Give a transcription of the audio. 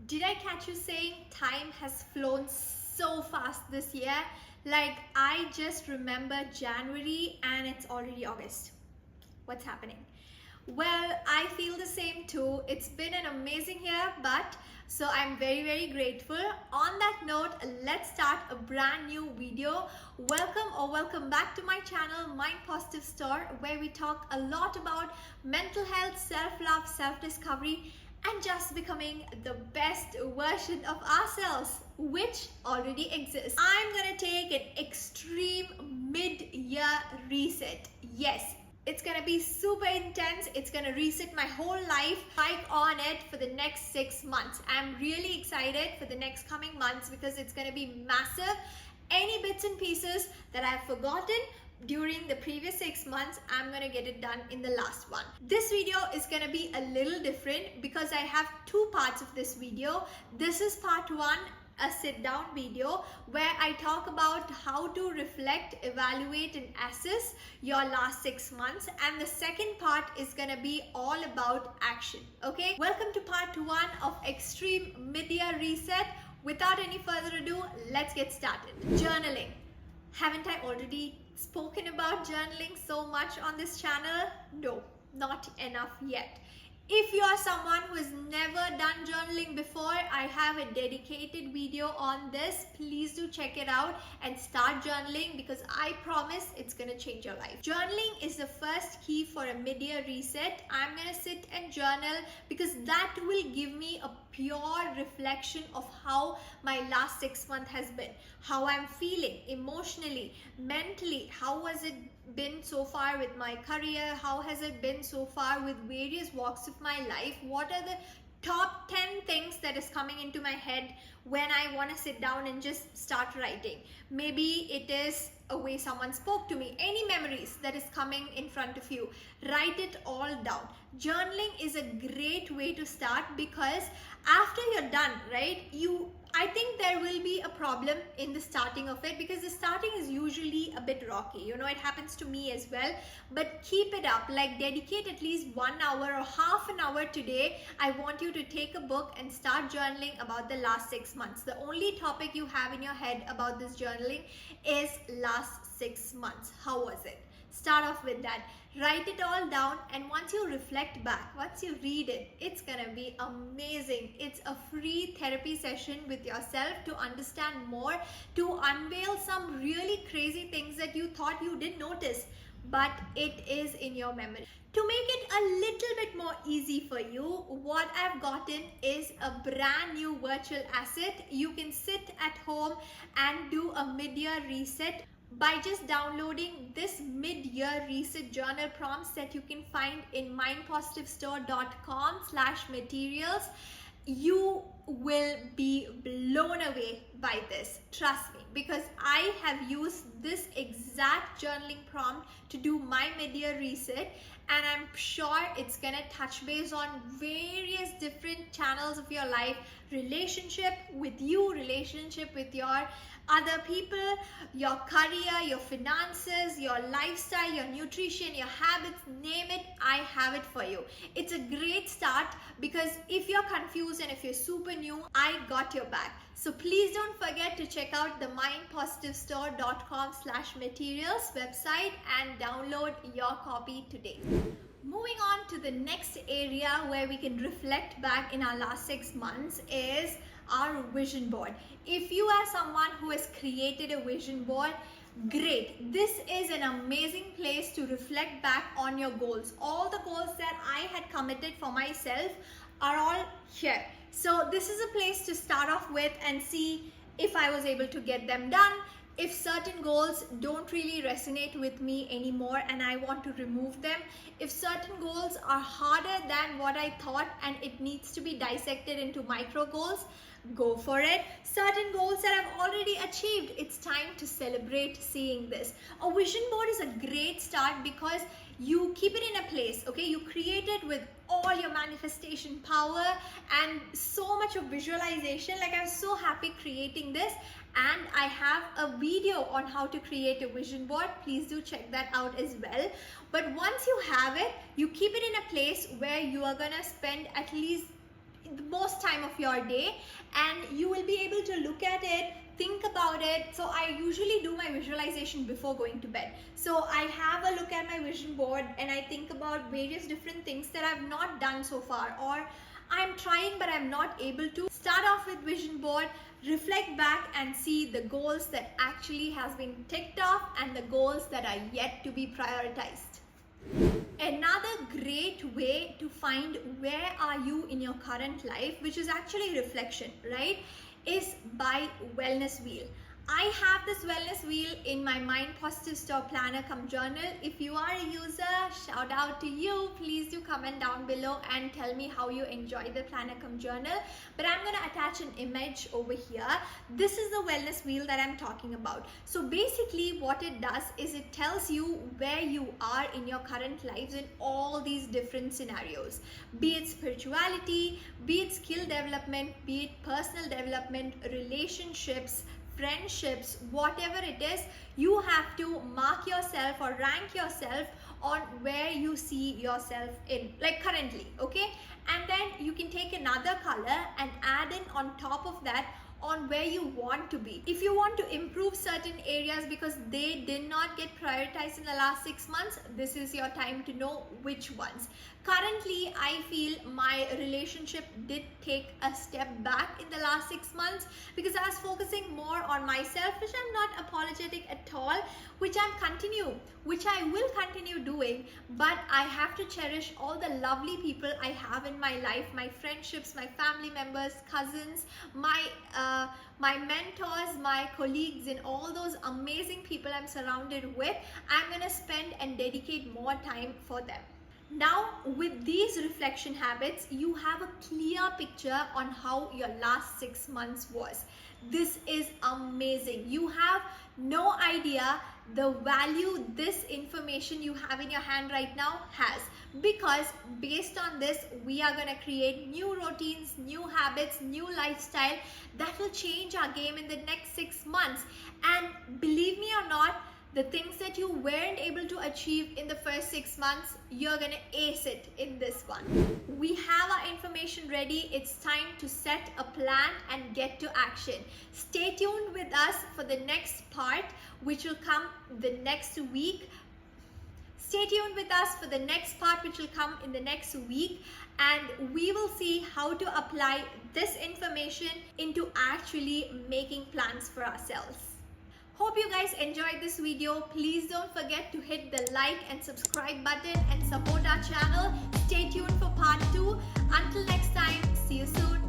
Did I catch you saying time has flown so fast this year? Like, I just remember January and it's already August. What's happening? Well, I feel the same too. It's been an amazing year, but so I'm very grateful. On that note, let's start a brand new video. Welcome back to my channel, Mind Positive Store, where we talk a lot about mental health, self-love, self-discovery, and just becoming the best version of ourselves, which already exists. I'm gonna take an extreme mid-year reset. Yes, it's gonna be super intense. It's gonna reset my whole life. Hike on it for the next 6 months. I'm really excited for the next coming months because it's gonna be massive. Any bits and pieces that I've forgotten during the previous 6 months, I'm gonna get it done in the last one. This video is gonna be a little different because I have two parts of this video. This is part one, a sit down video where I talk about how to reflect, evaluate and assess your last 6 months, and the second part is gonna be all about action. Okay, welcome to part one of Extreme Mid-Year Reset. Without any further ado, let's get started. Journaling. Haven't I already spoken about journaling so much on this channel? No, not enough yet. If you are someone who has never done journaling before, I have a dedicated video on this. Please do check it out and start journaling because I promise it's gonna change your life. Journaling is the first key for a mid-year reset. I'm gonna sit and journal because that will give me a pure reflection of how my last 6 months has been, how I'm feeling emotionally, mentally, how has it been so far with my career, how has it been so far with various walks of my life, what are the top 10 things that is coming into my head when I want to sit down and just start writing. Maybe it is a way someone spoke to me, any memories that is coming in front of you, write it all down. Journaling is a great way to start because after you're done, right, I think there will be a problem in the starting of it because the starting is usually a bit rocky. You know, it happens to me as well, but keep it up. Like, dedicate at least 1 hour or half an hour today. I want you to take a book and start journaling about the last 6 months. The only topic you have in your head about this journaling is last 6 months. How was it? Start off with that. Write it all down, and once you reflect back, once you read it, it's gonna be amazing. It's a free therapy session with yourself to understand more, to unveil some really crazy things that you thought you didn't notice, but it is in your memory. To make it a little bit more easy for you, what I've gotten is a brand new virtual asset. You can sit at home and do a mid-year reset by just downloading this mid-year reset journal prompts that you can find in mindpositivestore.com/materials. You will be blown away by this, trust me, because I have used this exact journaling prompt to do my mid-year reset, and I'm sure it's gonna touch base on various different channels of your life, relationship with you, relationship with your other people, your career, your finances, your lifestyle, your nutrition, your habits, name it, I have it for you. It's a great start because if you're confused and if you're super new, I got your back. So please don't forget to check out the mindpositivestore.com/materials website and download your copy today. Moving on to the next area where we can reflect back in our last 6 months is our vision board. If you are someone who has created a vision board, great. This is an amazing place to reflect back on your goals. All the goals that I had committed for myself are all here. So this is a place to start off with and see if I was able to get them done. If certain goals don't really resonate with me anymore and I want to remove them, if certain goals are harder than what I thought and it needs to be dissected into micro goals, go for it. Certain goals that I've already achieved, it's time to celebrate seeing this. A vision board is a great start because you keep it in a place, okay? You create it with all your manifestation power and so much of visualization. Like, I'm so happy creating this, and I have a video on how to create a vision board. Please do check that out as well. But once you have it, you keep it in a place where you are gonna spend at least the most time of your day, and you will be able to look at it, think about it. So I usually do my visualization before going to bed. So I have a look at my vision board and I think about various different things that I've not done so far, or I'm trying but I'm not able to. Start off with vision board, reflect back and see the goals that actually has been ticked off and the goals that are yet to be prioritized. Another great way to find where are you in your current life, which is actually reflection, right, is by wellness wheel. I have this wellness wheel in my Mind Positive Store planner cum journal. If you are a user, shout out to you. Please do comment down below and tell me how you enjoy the planner cum journal. But I'm going to attach an image over here. This is the wellness wheel that I'm talking about. So basically what it does is it tells you where you are in your current lives in all these different scenarios, be it spirituality, be it skill development, be it personal development, relationships, friendships, whatever it is. You have to mark yourself or rank yourself on where you see yourself in, like currently, okay? And then you can take another color and add in on top of that on where you want to be. If you want to improve certain areas because they did not get prioritized in the last 6 months, this is your time to know which ones. Currently, I feel my relationship did take a step back in the last 6 months because I was focusing more on myself, which I'm not apologetic at all, which I will continue doing, but I have to cherish all the lovely people I have in my life, my friendships, my family members, cousins, my mentors, my colleagues, and all those amazing people I'm surrounded with. I'm gonna spend and dedicate more time for them. Now, with these reflection habits, you have a clear picture on how your last 6 months was. This is amazing. You have no idea the value this information you have in your hand right now has, because based on this, we are going to create new routines, new habits, new lifestyle that will change our game in the next 6 months. And believe me or not, the things that you weren't able to achieve in the first 6 months, you're gonna ace it in this one. We have our information ready. It's time to set a plan and get to action. Stay tuned with us for the next part, which will come the next week. Stay tuned with us for the next part, which will come in the next week, and we will see how to apply this information into actually making plans for ourselves. Hope you guys enjoyed this video. Please don't forget to hit the like and subscribe button and support our channel. Stay tuned for part 2. Until next time, see you soon.